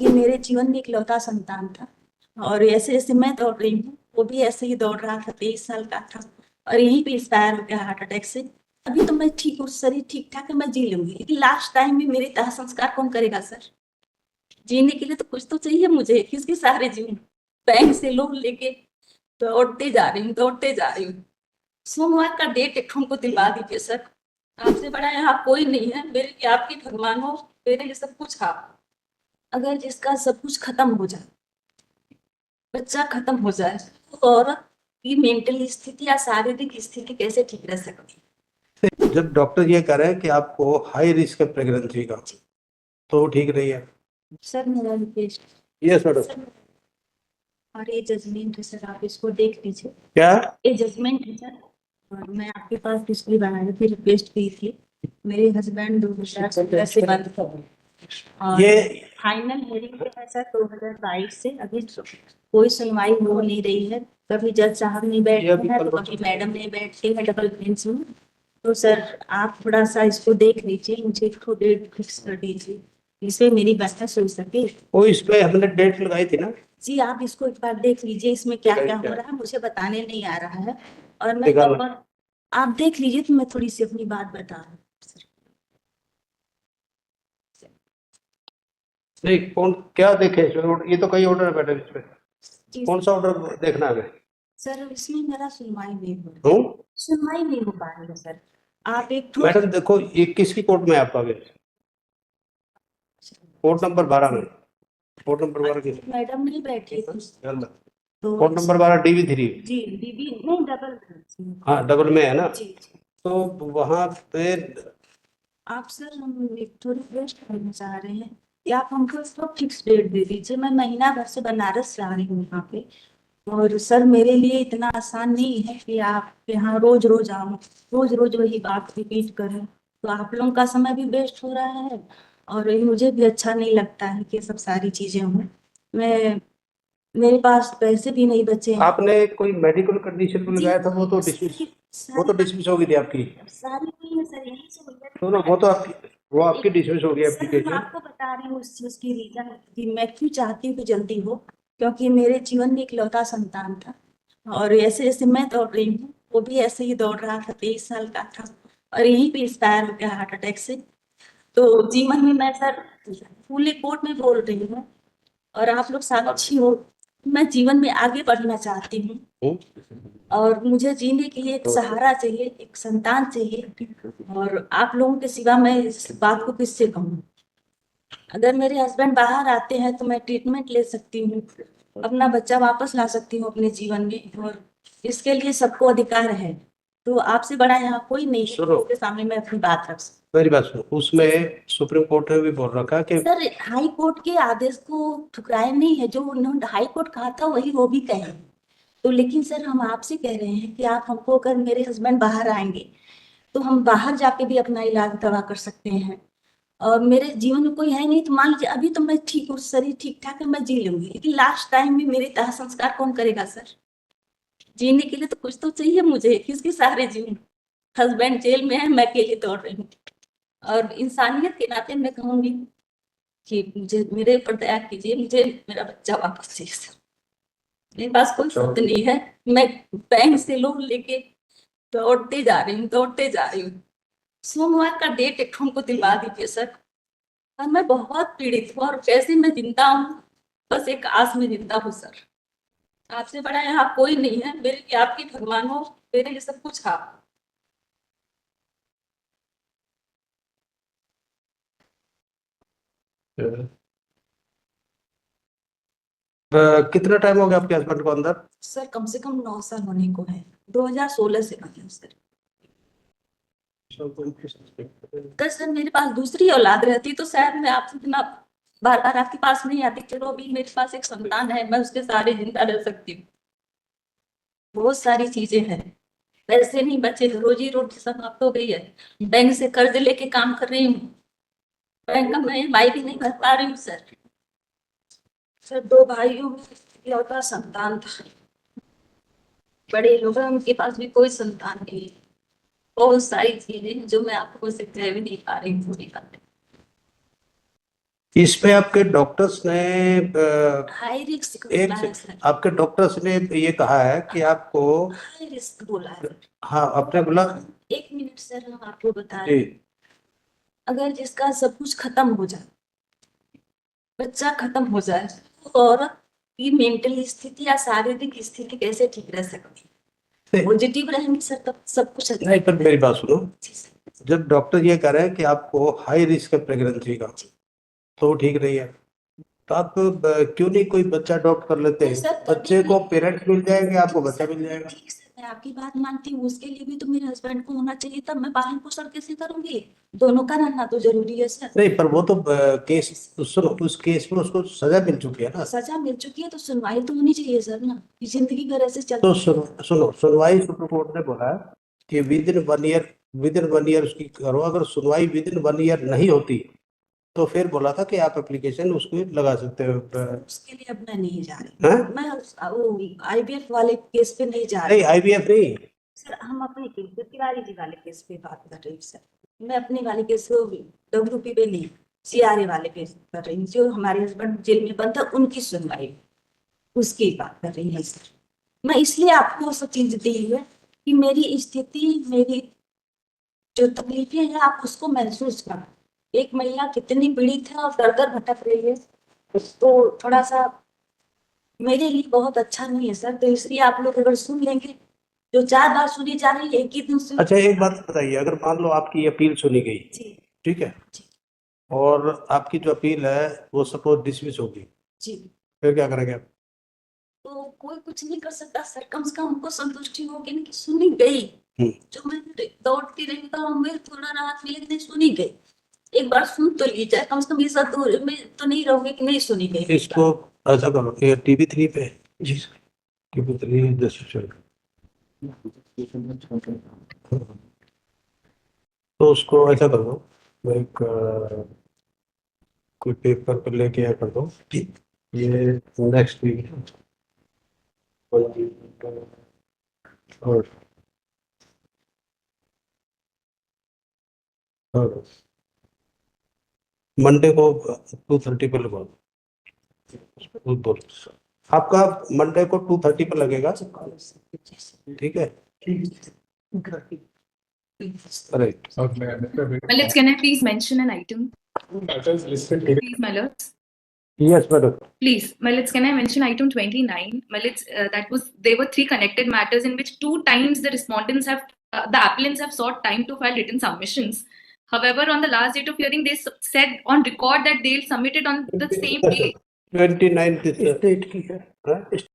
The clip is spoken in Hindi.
ये मेरे जीवन में इकलौता संतान था। और ऐसे जैसे मैं दौड़ रही हूँ, वो भी ऐसे ही दौड़ रहा था, 23 साल का था। और यहीं पे एक्सपायर हो गया हार्ट अटैक से। अभी तो मैं ठीक हूँ, शरीर ठीक ठाक है, मैं जी लूंगी, लेकिन लास्ट टाइम में मेरे दाह संस्कार कौन करेगा सर? जीने के लिए तो कुछ तो चाहिए मुझे, किसके सहारे जीऊं? बैंक से लोन लेके दौड़ते जा रही हूँ, दौड़ते जा रही हूँ। सोमवार का डेट एक हमको दिलवा दीजिए सर। आपसे बड़ा यहाँ कोई नहीं है, मेरे लिए आपकी भगवान हो, मेरे लिए सब कुछ आप। अगर जिसका सब कुछ खत्म हो जाए, बच्चा खत्म हो जाए, तो औरत की मेंटल स्थिति या शारीरिक स्थिति कैसे ठीक रह सकती जब डॉक्टर ये कह रहे हैं कि आपको हाई रिस्क है प्रेगनेंसी का, तो ठीक नहीं है। है? सर मेरा रिक्वेस्ट। Yes madam. सर, और ये जजमेंट है सर, आप इसको देख लीजिए। क्या? ये जजमेंट है सर। और मैं आपके पास पिछली बार आई थी, रिक्वेस्ट की थी। मेरे हस्बैंड 2017 से बंद थे। और ये फाइनल हियरिंग पे है सर 2022 से। अभी कोई सुनवाई हो नहीं रही है। कभी जज साहब नहीं बैठते हैं, तो कभी मैडम नहीं बैठती है डबल बेंच में। तो सर आप थोड़ा सा इसको देख लीजिए, मुझे एक थोड़ा डेट फिक्स कर दीजिए, जिससे मेरी बहस हो सके। वो इस पे हमने डेट लगाई थी ना। जी आप इसको एक बार देख लीजिए, इसमें क्या क्या हो रहा है, मुझे बताने नहीं आ रहा है। और मैं निकाल। और आप देख लीजिए, तो मैं थोड़ी सी अपनी बात बता रहा हूँ सर। नहीं, कौन क्या देखे इसमें? ये तो कई ऑर्डर है मैडम इस पे। जी कौन सा ऑर्डर देखना है हमें? सर, इसमें मेरा सुनवाई नहीं हो रही, हूँ। सुनवाई नहीं हो पा रही है सर। आप एक ठो मैडम देखो, ये किसकी कोर्ट में है आपका केस? कोर्ट नंबर 12 में। कोर्ट नंबर 12 की मैडम नहीं बैठी थी, तो कोर्ट नंबर 12 DV3। जी दीदी नहीं, डबल। हाँ, डबल में है ना। जी जी। तो वहां पे आप सर, हम एक थोड़ी रिक्वेस्ट करना चाह रहे हैं कि आप हमको इसको फिक्स डेट दे दीजिए। मैं महीना भर से बनारस से आ रही हूँ यहाँ पे। और सर मेरे लिए इतना आसान नहीं है कि आप यहाँ रोज रोज आऊं, रोज रोज वही बात रिपीट करें। तो आप लोगों का समय भी वेस्ट हो रहा है, और ये मुझे भी अच्छा नहीं लगता है कि ये सब सारी चीजें हों। मैं मेरे पास पैसे भी नहीं बचे हैं। आपने कोई मेडिकल कंडीशन को जी लगाया था, वो तो डिसमिस, सारी वो तो सारी डिसमिस हो गई थी आपकी। सारी नहीं है सर, यही से भैया तो ना, वो तो आपकी, वो आपकी डिसमिस हो गई सर हम एप्लीकेशन। आपको बता रहे हैं उस चीज की रीजन कि मैं क्यों चाहती हूँ कि जल्दी हो। क्योंकि मेरे जीवन में इकलौता संतान था। और ऐसे जैसे मैं दौड़ रही हूँ, वो भी ऐसे ही दौड़ रहा था, 23 साल का था। और यहीं पे एक्सपायर हो गया हार्ट अटैक से। तो जीवन में मैं सर फुली कोर्ट में बोल रही हूँ, और आप लोग साक्षी हो। मैं जीवन में आगे बढ़ना चाहती हूँ, और मुझे जीने के लिए एक सहारा चाहिए, एक संतान चाहिए। और आप लोगों के सिवा मैं इस बात को किससे कहूँ? अगर मेरे हस्बैंड बाहर आते हैं तो मैं ट्रीटमेंट ले सकती हूँ, अपना बच्चा वापस ला सकती हूँ अपने जीवन में। और इसके लिए सबको अधिकार है। तो आपसे बड़ा यहाँ कोई नहीं है सुनो, जिसके सामने मैं अपनी बात रख सकूँ। मेरी बात सुनो। उसमें सुप्रीम कोर्ट ने भी बोल रखा है कि सर हाई कोर्ट के आदेश को ठुकराए नहीं है, जो उन्होंने हाई कोर्ट कहा था वही वो भी कहे। तो लेकिन सर हम आपसे कह रहे हैं कि आप हमको, अगर मेरे हस्बैंड बाहर आएंगे तो हम बाहर जाके भी अपना इलाज दवा कर सकते हैं। और मेरे जीवन में कोई है नहीं, तो मान लीजिए अभी तो मैं ठीक हूँ, शरीर ठीक ठाक है, मैं जी लूंगी, लेकिन लास्ट टाइम में मेरे दाह संस्कार कौन करेगा सर? जीने के लिए तो कुछ तो चाहिए मुझे, किसके सहारे जीऊं? हस्बैंड जेल में है, मैं अकेले दौड़ रही हूँ। और इंसानियत के नाते मैं कहूंगी कि मुझे, मेरे ऊपर दया कीजिए, मुझे मेरा बच्चा वापस चाहिए सर। मेरे पास कोई शब्द नहीं है। मैं बैंक से लोन लेके दौड़ते जा रही हूँ, दौड़ते जा रही हूँ। सोमवार का डेट एक हमको दिलवा दीजिए सर। और मैं बहुत पीड़ित हूँ, और कैसे मैं जिंदा हूँ, बस एक आस में जिंदा हूँ सर। आपसे बड़ा यहाँ कोई नहीं है, मेरे लिए आपकी भगवान हो, मेरे लिए सब कुछ आप। कितना टाइम हो गया आपके हस्बैंड को अंदर? सर कम से कम 9 साल होने को है, 2016 से बने सर। अगर सर मेरे पास दूसरी औलाद रहती तो शायद मैं आपसे इतना बार बार आपके पास नहीं आती। चलो अभी मेरे पास एक संतान है, मैं उसके सहारे जिंदा रह सकती हूँ। बहुत सारी चीजें हैं, पैसे नहीं बचे, रोजी रोटी समाप्त हो गई है। बैंक से कर्ज लेके काम कर रही हूँ, बैंक का मैं ईएमआई भी नहीं भर पा रही हूँ सर। सर दो भाइयों में इकलौता संतान था। बड़े लोग हैं, उनके पास भी कोई संतान नहीं है। बहुत सारी चीजें हैं जो मैं आपको से कह भी नहीं पा रही हूँ पूरी बात। इस पे आपके डॉक्टर्स ने हाई रिस्क एक बोला है से सर, आपके डॉक्टर्स ने ये कहा है कि आपको, हाई रिस्क बोला है। हाँ आपने बोला 1 मिनट सर, हम आपको बता जी, रहे हैं। अगर जिसका सब कुछ खत्म हो जाए, बच्चा खत्म हो जाए, तो औरत की मेंटल स्थिति या शारीरिक स्थिति कैसे ठीक रह सकती है? पॉजिटिव रहेंगे सर तब सब कुछ अच्छा नहीं पर होता है। मेरी बात सुनो, जी सर। जब डॉक्टर ये कह रहे हैं कि आपको हाई रिस्क है प्रेगनेंसी का, तो ठीक नहीं है, तो आप क्यों नहीं कोई बच्चा अडॉप्ट कर लेते नहीं हैं? सर, बच्चे को पेरेंट्स मिल जाएंगे, आपको बच्चा मिल जाएगा। ठीक सर, मैं आपकी बात मानती हूँ, उसके लिए भी तो मेरे हस्बैंड को होना चाहिए, तब मैं पालन पोषण कैसे करूंगी? दोनों का रहना तो जरूरी है सर। नहीं पर वो तो केस, सुनो, उस केस में उसको सजा मिल चुकी है ना। सजा मिल चुकी है तो सुनवाई तो होनी चाहिए सर ना, कि जिंदगी भर ऐसे तो चलती है। सुनो, सुनवाई सुप्रीम कोर्ट ने बोला है कि विद इन वन ईयर उसकी करो। अगर सुनवाई विद इन वन ईयर नहीं होती तो फिर बोला था कि आप एप्लीकेशन उसको लगा सकते हो। उसके लिए अब मैं नहीं जा रही, हैं? मैं वो आईवीएफ वाले केस पे नहीं जा नहीं, रही आईवीएफ नहीं। सर। हम अपने केस पे, तिवारी जी वाले केस पे बात कर रही हूँ सर। मैं अपने वाले केस को डब्ल्यूपी पे नहीं, सीआरए वाले पे कर रही हूँ, जो हमारे हस्बैंड जेल में बंद था उनकी सुनवाई, उसकी बात कर रही है सर। मैं इसलिए आपको वो सब चीज दी है कि मेरी स्थिति, मेरी जो तकलीफें हैं आप उसको महसूस करो। एक महिला कितनी पीड़ित है और दर दर भटक रही है, तो थोड़ा सा मेरे लिए बहुत अच्छा नहीं है सर। तो इसलिए आप लोग अगर सुन लेंगे, जो 4 बार सुनी जा रही है, एक ही दिन सुन। अच्छा एक बात बताइए, अगर मान लो आपकी अपील सुनी गई, जी ठीक है, जी और आपकी जो अपील है वो सपोज डिसमिस होगी, जी, फिर क्या करेंगे आप? तो कोई कुछ नहीं कर सकता सर, कम से कम हमको संतुष्टि होगी ना कि सुनी गई। हम्म। जो मैं दौड़ती रही तो हमें थोड़ा राहत मिलेगी, नहीं सुनी गई, एक बार सुन तो ली जाए, कम से कम इस दूर में तो नहीं रहोगे कि नहीं सुनी गई मेरी इसको बात। ऐसा करो, ये टीवी3 पे, जी टीवी3 जस्ट, तो उसको ऐसा कर दो, एक कोई पेपर पर लेके आया कर दो, ये नेक्स्ट वीक और मंडे को 2:30 पे लगवा दो, बोलो। आपका मंडे को 2:30 पे लगेगा, ठीक है? Right. Mallets, can I please mention an item? Please, Mallets. Yes madam. Please, Mallets, can I mention item 29? Mallets, there were 3 connected matters in which 2 times the appellants have sought time to file written submissions. However, on the last date of hearing, they said on record that they'll submit it on the same day. 29 state की है,